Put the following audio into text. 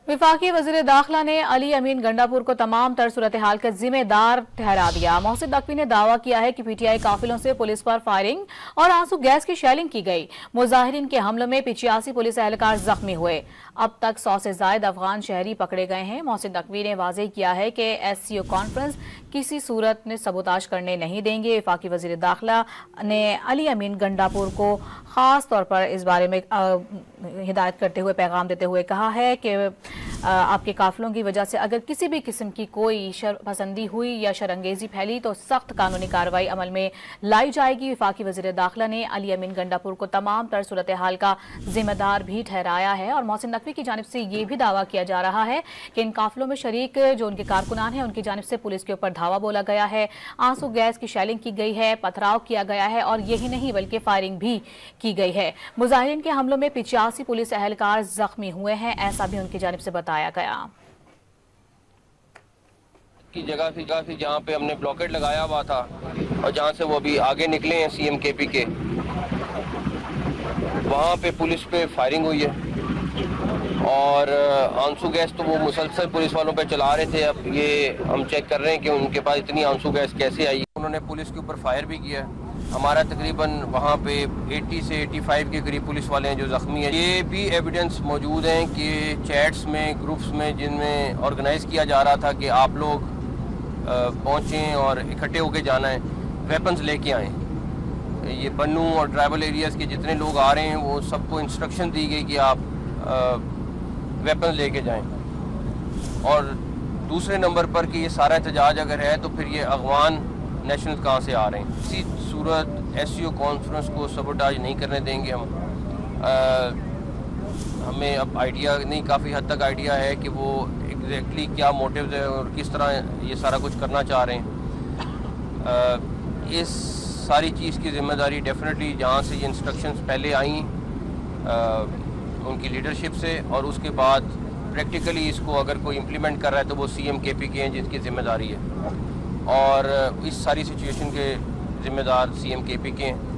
वफाकी वज़ीर दाखिला ने अली अमीन गंडापुर को तमाम तर सूरत हाल का जिम्मेदार ठहरा दिया। मोहसिन नकवी ने दावा किया है कि पीटीआई काफिलों से पुलिस पर फायरिंग और आंसू गैस की शेलिंग की गई। मुजाहिरीन के हमलों में 85 पुलिस एहलकार जख्मी हुए। अब तक 100 से ज्यादा अफगान शहरी पकड़े गए हैं। मोहसिन नकवी ने वाज़ेह किया है कि SCO कॉन्फ्रेंस किसी सूरत में सबूताज करने नहीं देंगे। वफाकी वज़ीर दाखिला ने अली अमीन गंडापुर को खास तौर पर इस बारे में हिदायत करते हुए पैगाम देते हुए कहा है कि आपके काफिलों की वजह से अगर किसी भी किस्म की कोई शरपसंदी हुई या शरंगेजी फैली तो सख्त कानूनी कार्रवाई अमल में लाई जाएगी। वफाकी वज़ीर दाखिला ने अली अमीन गंडापुर को तमाम तर सूरत हाल का जिम्मेदार भी ठहराया है और मोहसिन नकवी की जानिब से ये भी दावा किया जा रहा है कि इन काफिलों में शरीक जो उनके कारकुनान हैं उनकी जानिब से पुलिस के ऊपर धावा बोला गया है, आंसू गैस की शेलिंग की गई है, पथराव किया गया है और यही नहीं बल्कि फायरिंग भी की गई है। मुजाहिरीन के हमलों में 85 पुलिस एहलकार जख्मी हुए हैं, ऐसा भी उनकी जानिब से बताया गया। की जगह थी जहाँ पे हमने ब्लॉकेट लगाया हुआ था और जहाँ से वो अभी आगे निकले हैं CMKP के, वहाँ पे पुलिस पे फायरिंग हुई है और आंसू गैस तो वो मुसलसल पुलिस वालों पे चला रहे थे। अब ये हम चेक कर रहे हैं कि उनके पास इतनी आंसू गैस कैसे आई। उन्होंने पुलिस के ऊपर फायर भी किया है। हमारा तकरीबन वहाँ पे 80 से 85 के करीब पुलिस वाले हैं जो ज़ख्मी हैं। ये भी एविडेंस मौजूद हैं कि चैट्स में, ग्रुप्स में जिनमें ऑर्गेनाइज़ किया जा रहा था कि आप लोग पहुँचें और इकट्ठे होके जाना है, वेपन्स लेके आएँ। ये बन्नू और ट्राइबल एरियाज़ के जितने लोग आ रहे हैं वो सबको इंस्ट्रक्शन दी गई कि आप वेपन लेके जाएं। और दूसरे नंबर पर कि ये सारा एहतजाज अगर है तो फिर ये अगवान नेशनल कहाँ से आ रहे हैं। इसी सूरत SCO कॉन्फ्रेंस को सबोटाज नहीं करने देंगे हम। हमें अब आइडिया नहीं, काफ़ी हद तक आइडिया है कि वो एग्जैक्टली क्या मोटिव्स है और किस तरह ये सारा कुछ करना चाह रहे हैं। इस सारी चीज़ की ज़िम्मेदारी डेफिनेटली जहाँ से ये इंस्ट्रक्शंस पहले आई उनकी लीडरशिप से और उसके बाद प्रैक्टिकली इसको अगर कोई इम्प्लीमेंट कर रहा है तो वो CMKP के हैं जिनकी ज़िम्मेदारी है और इस सारी सिचुएशन के ज़िम्मेदार CMKP के हैं।